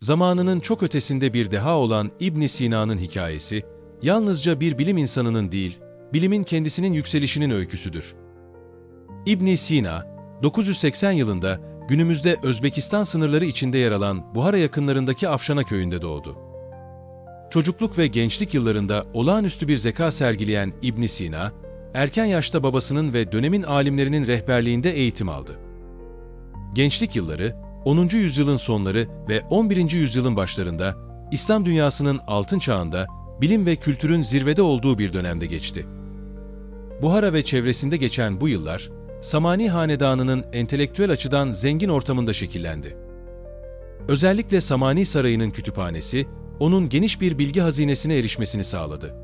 zamanının çok ötesinde bir deha olan İbn Sina'nın hikayesi, yalnızca bir bilim insanının değil, bilimin kendisinin yükselişinin öyküsüdür. İbn Sina, 980 yılında günümüzde Özbekistan sınırları içinde yer alan Buhara yakınlarındaki Afşana köyünde doğdu. Çocukluk ve gençlik yıllarında olağanüstü bir zeka sergileyen İbn Sina, erken yaşta babasının ve dönemin alimlerinin rehberliğinde eğitim aldı. Gençlik yılları, 10. yüzyılın sonları ve 11. yüzyılın başlarında İslam dünyasının altın çağında bilim ve kültürün zirvede olduğu bir dönemde geçti. Buhara ve çevresinde geçen bu yıllar, Samani Hanedanı'nın entelektüel açıdan zengin ortamında şekillendi. Özellikle Samani Sarayı'nın kütüphanesi, onun geniş bir bilgi hazinesine erişmesini sağladı.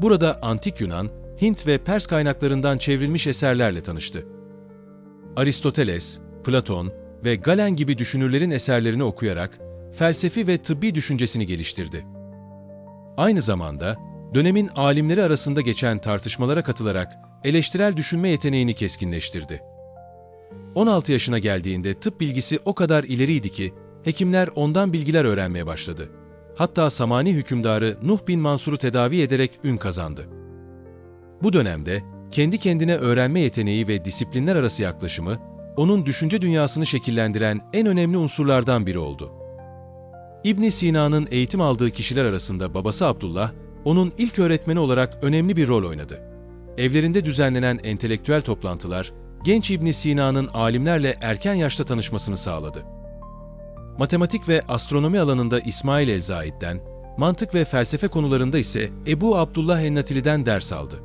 Burada Antik Yunan, Hint ve Pers kaynaklarından çevrilmiş eserlerle tanıştı. Aristoteles, Platon ve Galen gibi düşünürlerin eserlerini okuyarak felsefi ve tıbbi düşüncesini geliştirdi. Aynı zamanda dönemin alimleri arasında geçen tartışmalara katılarak eleştirel düşünme yeteneğini keskinleştirdi. 16 yaşına geldiğinde tıp bilgisi o kadar ileriydi ki hekimler ondan bilgiler öğrenmeye başladı. Hatta Samani hükümdarı Nuh bin Mansur'u tedavi ederek ün kazandı. Bu dönemde kendi kendine öğrenme yeteneği ve disiplinler arası yaklaşımı, onun düşünce dünyasını şekillendiren en önemli unsurlardan biri oldu. İbn Sina'nın eğitim aldığı kişiler arasında babası Abdullah, onun ilk öğretmeni olarak önemli bir rol oynadı. Evlerinde düzenlenen entelektüel toplantılar, genç İbn Sina'nın alimlerle erken yaşta tanışmasını sağladı. Matematik ve astronomi alanında İsmail el-Zaid'den, mantık ve felsefe konularında ise Ebu Abdullah en-Natili'den ders aldı.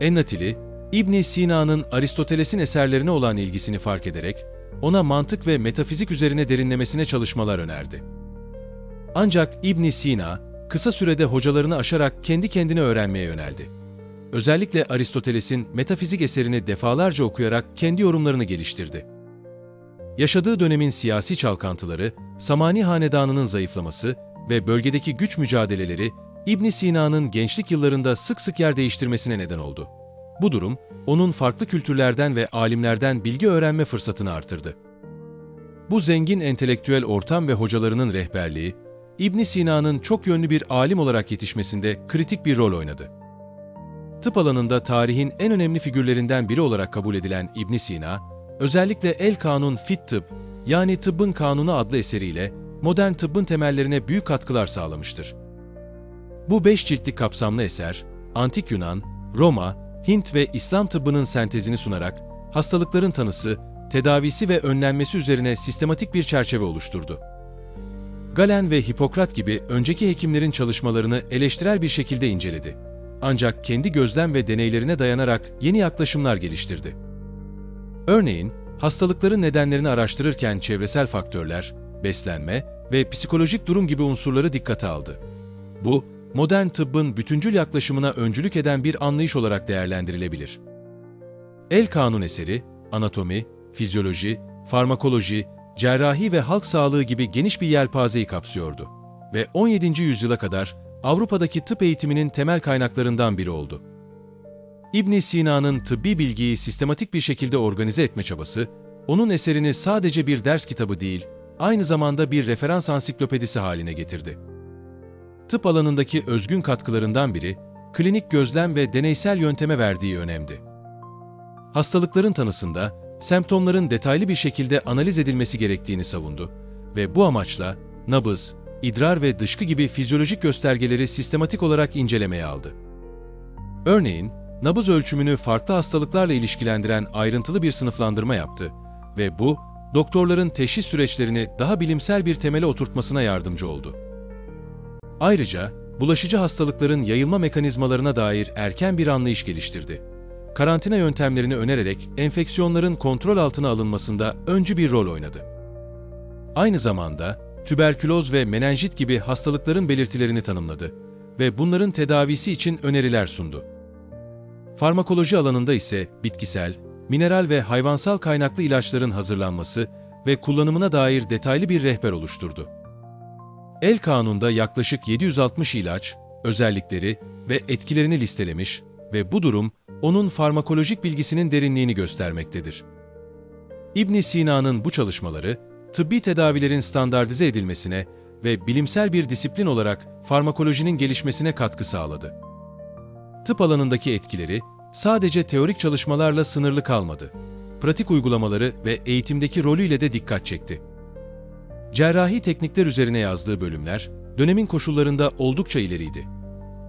En-Natili, İbn Sina'nın Aristoteles'in eserlerine olan ilgisini fark ederek, ona mantık ve metafizik üzerine derinlemesine çalışmalar önerdi. Ancak İbn Sina, kısa sürede hocalarını aşarak kendi kendine öğrenmeye yöneldi. Özellikle Aristoteles'in metafizik eserini defalarca okuyarak kendi yorumlarını geliştirdi. Yaşadığı dönemin siyasi çalkantıları, Samani Hanedanı'nın zayıflaması ve bölgedeki güç mücadeleleri İbn Sina'nın gençlik yıllarında sık sık yer değiştirmesine neden oldu. Bu durum, onun farklı kültürlerden ve alimlerden bilgi öğrenme fırsatını artırdı. Bu zengin entelektüel ortam ve hocalarının rehberliği, İbn Sina'nın çok yönlü bir alim olarak yetişmesinde kritik bir rol oynadı. Tıp alanında tarihin en önemli figürlerinden biri olarak kabul edilen İbn Sina, özellikle El Kanun Fit Tıbb, yani Tıbbın Kanunu adlı eseriyle modern tıbbın temellerine büyük katkılar sağlamıştır. Bu 5 ciltlik kapsamlı eser, Antik Yunan, Roma, Hint ve İslam tıbbının sentezini sunarak hastalıkların tanısı, tedavisi ve önlenmesi üzerine sistematik bir çerçeve oluşturdu. Galen ve Hipokrat gibi önceki hekimlerin çalışmalarını eleştirel bir şekilde inceledi. Ancak kendi gözlem ve deneylerine dayanarak yeni yaklaşımlar geliştirdi. Örneğin, hastalıkların nedenlerini araştırırken çevresel faktörler, beslenme ve psikolojik durum gibi unsurları dikkate aldı. Bu, modern tıbbın bütüncül yaklaşımına öncülük eden bir anlayış olarak değerlendirilebilir. El Kanun eseri, anatomi, fizyoloji, farmakoloji, cerrahi ve halk sağlığı gibi geniş bir yelpazeyi kapsıyordu ve 17. yüzyıla kadar Avrupa'daki tıp eğitiminin temel kaynaklarından biri oldu. İbn Sina'nın tıbbi bilgiyi sistematik bir şekilde organize etme çabası, onun eserini sadece bir ders kitabı değil, aynı zamanda bir referans ansiklopedisi haline getirdi. Tıp alanındaki özgün katkılarından biri, klinik gözlem ve deneysel yönteme verdiği önemdi. Hastalıkların tanısında, semptomların detaylı bir şekilde analiz edilmesi gerektiğini savundu ve bu amaçla nabız, idrar ve dışkı gibi fizyolojik göstergeleri sistematik olarak incelemeye aldı. Örneğin, nabız ölçümünü farklı hastalıklarla ilişkilendiren ayrıntılı bir sınıflandırma yaptı ve bu, doktorların teşhis süreçlerini daha bilimsel bir temele oturtmasına yardımcı oldu. Ayrıca, bulaşıcı hastalıkların yayılma mekanizmalarına dair erken bir anlayış geliştirdi. Karantina yöntemlerini önererek enfeksiyonların kontrol altına alınmasında öncü bir rol oynadı. Aynı zamanda, tüberküloz ve menenjit gibi hastalıkların belirtilerini tanımladı ve bunların tedavisi için öneriler sundu. Farmakoloji alanında ise bitkisel, mineral ve hayvansal kaynaklı ilaçların hazırlanması ve kullanımına dair detaylı bir rehber oluşturdu. El Kanun'da yaklaşık 760 ilaç, özellikleri ve etkilerini listelemiş ve bu durum, onun farmakolojik bilgisinin derinliğini göstermektedir. İbn Sina'nın bu çalışmaları, tıbbi tedavilerin standartize edilmesine ve bilimsel bir disiplin olarak farmakolojinin gelişmesine katkı sağladı. Tıp alanındaki etkileri sadece teorik çalışmalarla sınırlı kalmadı. Pratik uygulamaları ve eğitimdeki rolüyle de dikkat çekti. Cerrahi teknikler üzerine yazdığı bölümler, dönemin koşullarında oldukça ileriydi.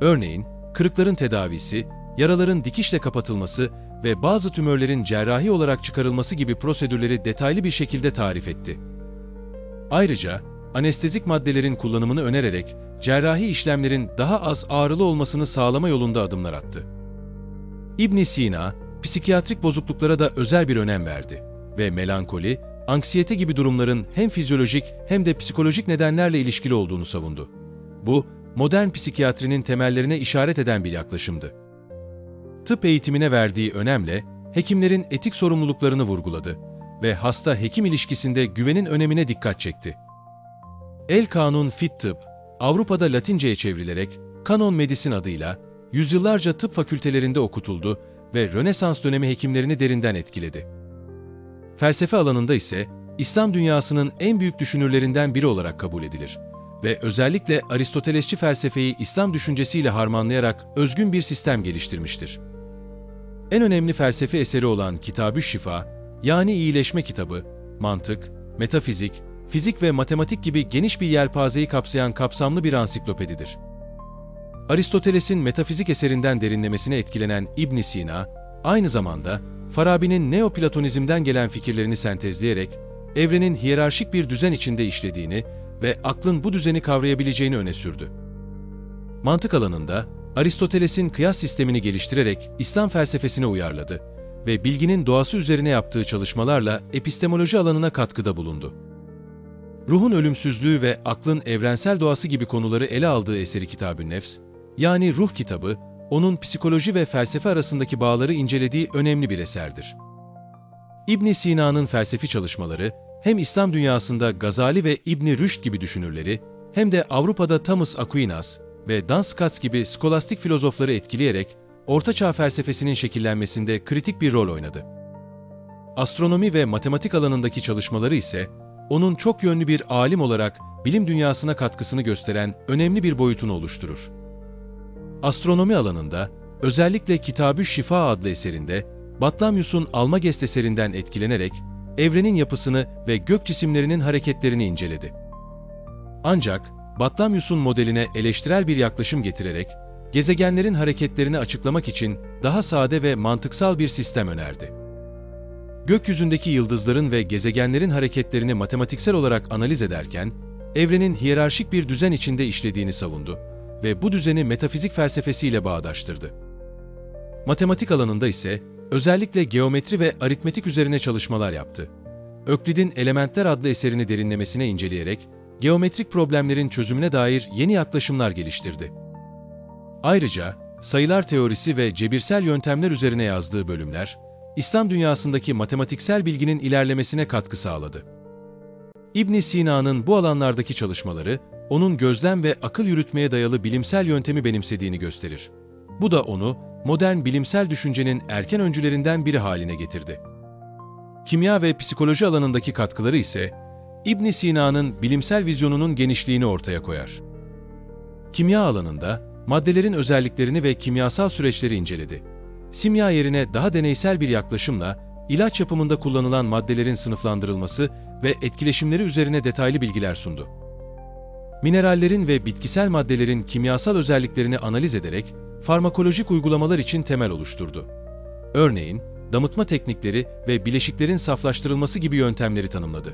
Örneğin, kırıkların tedavisi, yaraların dikişle kapatılması ve bazı tümörlerin cerrahi olarak çıkarılması gibi prosedürleri detaylı bir şekilde tarif etti. Ayrıca, anestezik maddelerin kullanımını önererek, cerrahi işlemlerin daha az ağrılı olmasını sağlama yolunda adımlar attı. İbn Sina, psikiyatrik bozukluklara da özel bir önem verdi ve melankoli, anksiyete gibi durumların hem fizyolojik hem de psikolojik nedenlerle ilişkili olduğunu savundu. Bu, modern psikiyatrinin temellerine işaret eden bir yaklaşımdı. Tıp eğitimine verdiği önemle, hekimlerin etik sorumluluklarını vurguladı ve hasta-hekim ilişkisinde güvenin önemine dikkat çekti. El Kanun Fit Tıp, Avrupa'da Latince'ye çevrilerek Canon Medicine adıyla yüzyıllarca tıp fakültelerinde okutuldu ve Rönesans dönemi hekimlerini derinden etkiledi. Felsefe alanında ise İslam dünyasının en büyük düşünürlerinden biri olarak kabul edilir ve özellikle Aristotelesçi felsefeyi İslam düşüncesiyle harmanlayarak özgün bir sistem geliştirmiştir. En önemli felsefe eseri olan Kitab-ı Şifa, yani iyileşme kitabı, mantık, metafizik, fizik ve matematik gibi geniş bir yelpazeyi kapsayan kapsamlı bir ansiklopedidir. Aristoteles'in metafizik eserinden derinlemesine etkilenen İbn Sina, aynı zamanda Farabi'nin Neoplatonizm'den gelen fikirlerini sentezleyerek evrenin hiyerarşik bir düzen içinde işlediğini ve aklın bu düzeni kavrayabileceğini öne sürdü. Mantık alanında Aristoteles'in kıyas sistemini geliştirerek İslam felsefesine uyarladı ve bilginin doğası üzerine yaptığı çalışmalarla epistemoloji alanına katkıda bulundu. Ruhun ölümsüzlüğü ve aklın evrensel doğası gibi konuları ele aldığı eseri Kitab-ı Nefs, yani Ruh kitabı, onun psikoloji ve felsefe arasındaki bağları incelediği önemli bir eserdir. İbn Sina'nın felsefi çalışmaları, hem İslam dünyasında Gazali ve İbn Rüşd gibi düşünürleri, hem de Avrupa'da Thomas Aquinas ve Duns Scotus gibi skolastik filozofları etkileyerek Orta Çağ felsefesinin şekillenmesinde kritik bir rol oynadı. Astronomi ve matematik alanındaki çalışmaları ise, onun çok yönlü bir alim olarak bilim dünyasına katkısını gösteren önemli bir boyutunu oluşturur. Astronomi alanında, özellikle Kitab-ı Şifa adlı eserinde, Batlamyus'un Almagest eserinden etkilenerek, evrenin yapısını ve gök cisimlerinin hareketlerini inceledi. Ancak, Batlamyus'un modeline eleştirel bir yaklaşım getirerek, gezegenlerin hareketlerini açıklamak için daha sade ve mantıksal bir sistem önerdi. Gökyüzündeki yıldızların ve gezegenlerin hareketlerini matematiksel olarak analiz ederken, evrenin hiyerarşik bir düzen içinde işlediğini savundu ve bu düzeni metafizik felsefesiyle bağdaştırdı. Matematik alanında ise özellikle geometri ve aritmetik üzerine çalışmalar yaptı. Öklid'in Elementler adlı eserini derinlemesine inceleyerek geometrik problemlerin çözümüne dair yeni yaklaşımlar geliştirdi. Ayrıca sayılar teorisi ve cebirsel yöntemler üzerine yazdığı bölümler, İslam dünyasındaki matematiksel bilginin ilerlemesine katkı sağladı. İbn Sina'nın bu alanlardaki çalışmaları, onun gözlem ve akıl yürütmeye dayalı bilimsel yöntemi benimsediğini gösterir. Bu da onu, modern bilimsel düşüncenin erken öncülerinden biri haline getirdi. Kimya ve psikoloji alanındaki katkıları ise, İbn Sina'nın bilimsel vizyonunun genişliğini ortaya koyar. Kimya alanında, maddelerin özelliklerini ve kimyasal süreçleri inceledi. Simya yerine daha deneysel bir yaklaşımla, ilaç yapımında kullanılan maddelerin sınıflandırılması ve etkileşimleri üzerine detaylı bilgiler sundu. Minerallerin ve bitkisel maddelerin kimyasal özelliklerini analiz ederek, farmakolojik uygulamalar için temel oluşturdu. Örneğin, damıtma teknikleri ve bileşiklerin saflaştırılması gibi yöntemleri tanımladı.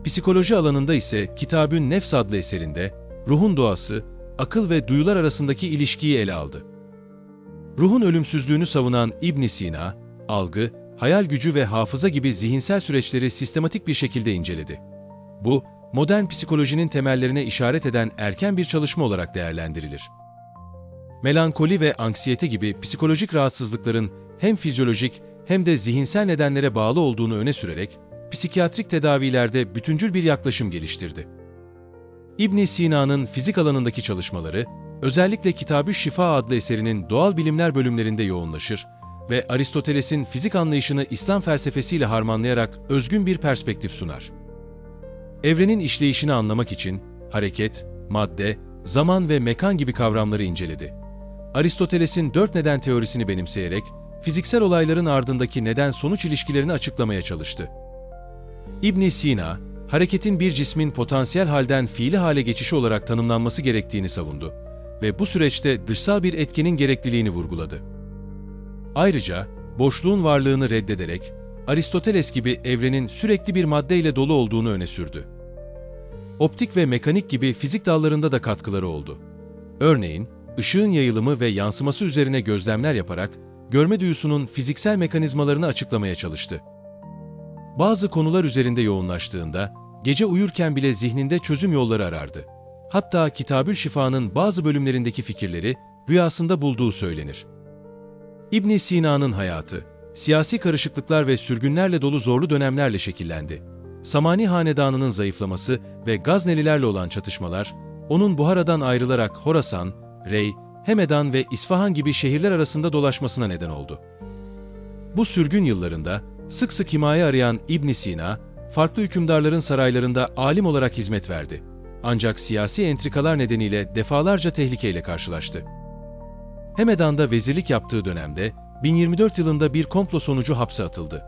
Psikoloji alanında ise Kitab-ı Nefs adlı eserinde, ruhun doğası, akıl ve duyular arasındaki ilişkiyi ele aldı. Ruhun ölümsüzlüğünü savunan İbn Sina, algı, hayal gücü ve hafıza gibi zihinsel süreçleri sistematik bir şekilde inceledi. Bu, modern psikolojinin temellerine işaret eden erken bir çalışma olarak değerlendirilir. Melankoli ve anksiyete gibi psikolojik rahatsızlıkların hem fizyolojik hem de zihinsel nedenlere bağlı olduğunu öne sürerek, psikiyatrik tedavilerde bütüncül bir yaklaşım geliştirdi. İbn Sina'nın fizik alanındaki çalışmaları, özellikle Kitab-ı Şifa adlı eserinin doğal bilimler bölümlerinde yoğunlaşır ve Aristoteles'in fizik anlayışını İslam felsefesiyle harmanlayarak özgün bir perspektif sunar. Evrenin işleyişini anlamak için hareket, madde, zaman ve mekan gibi kavramları inceledi. Aristoteles'in dört neden teorisini benimseyerek fiziksel olayların ardındaki neden-sonuç ilişkilerini açıklamaya çalıştı. İbn Sina, hareketin bir cismin potansiyel halden fiili hale geçişi olarak tanımlanması gerektiğini savundu ve bu süreçte dışsal bir etkenin gerekliliğini vurguladı. Ayrıca, boşluğun varlığını reddederek, Aristoteles gibi evrenin sürekli bir maddeyle dolu olduğunu öne sürdü. Optik ve mekanik gibi fizik dallarında da katkıları oldu. Örneğin, ışığın yayılımı ve yansıması üzerine gözlemler yaparak, görme duyusunun fiziksel mekanizmalarını açıklamaya çalıştı. Bazı konular üzerinde yoğunlaştığında, gece uyurken bile zihninde çözüm yolları arardı. Hatta Kitab-ül Şifa'nın bazı bölümlerindeki fikirleri rüyasında bulduğu söylenir. İbn Sina'nın hayatı, siyasi karışıklıklar ve sürgünlerle dolu zorlu dönemlerle şekillendi. Samani hanedanının zayıflaması ve Gaznelilerle olan çatışmalar, onun Buhara'dan ayrılarak Horasan, Rey, Hemedan ve İsfahan gibi şehirler arasında dolaşmasına neden oldu. Bu sürgün yıllarında sık sık himaye arayan İbn Sina, farklı hükümdarların saraylarında alim olarak hizmet verdi. Ancak siyasi entrikalar nedeniyle defalarca tehlikeyle karşılaştı. Hemedan'da vezirlik yaptığı dönemde 1024 yılında bir komplo sonucu hapse atıldı.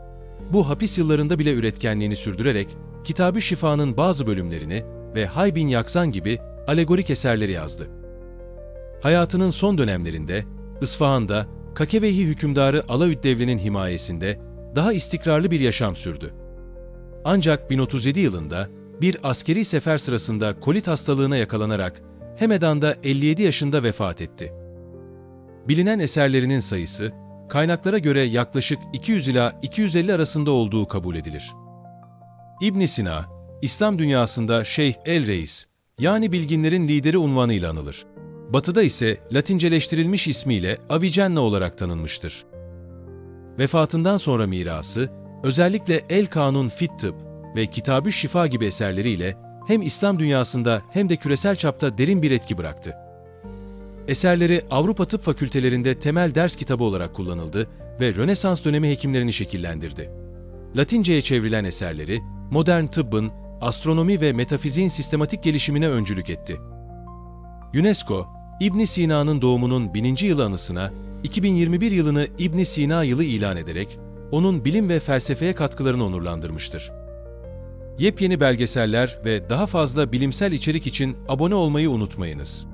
Bu hapis yıllarında bile üretkenliğini sürdürerek Kitab-ı Şifa'nın bazı bölümlerini ve Hay bin Yaksan gibi alegorik eserleri yazdı. Hayatının son dönemlerinde İsfahan'da Kakevehi hükümdarı Alaüddevle'nin himayesinde daha istikrarlı bir yaşam sürdü. Ancak 1037 yılında bir askeri sefer sırasında kolit hastalığına yakalanarak Hemedan'da 57 yaşında vefat etti. Bilinen eserlerinin sayısı, kaynaklara göre yaklaşık 200 ila 250 arasında olduğu kabul edilir. İbn Sina, İslam dünyasında Şeyh el-Reis, yani bilginlerin lideri unvanıyla anılır. Batı'da ise Latinceleştirilmiş ismiyle Avicenna olarak tanınmıştır. Vefatından sonra mirası, özellikle El-Kanun fit Tıp ve Kitab-ı Şifa gibi eserleriyle hem İslam dünyasında hem de küresel çapta derin bir etki bıraktı. Eserleri Avrupa tıp fakültelerinde temel ders kitabı olarak kullanıldı ve Rönesans dönemi hekimlerini şekillendirdi. Latince'ye çevrilen eserleri, modern tıbbın, astronomi ve metafiziğin sistematik gelişimine öncülük etti. UNESCO, İbn Sina'nın doğumunun 1000. yılı anısına 2021 yılını İbn Sina yılı ilan ederek, onun bilim ve felsefeye katkılarını onurlandırmıştır. Yepyeni belgeseller ve daha fazla bilimsel içerik için abone olmayı unutmayınız.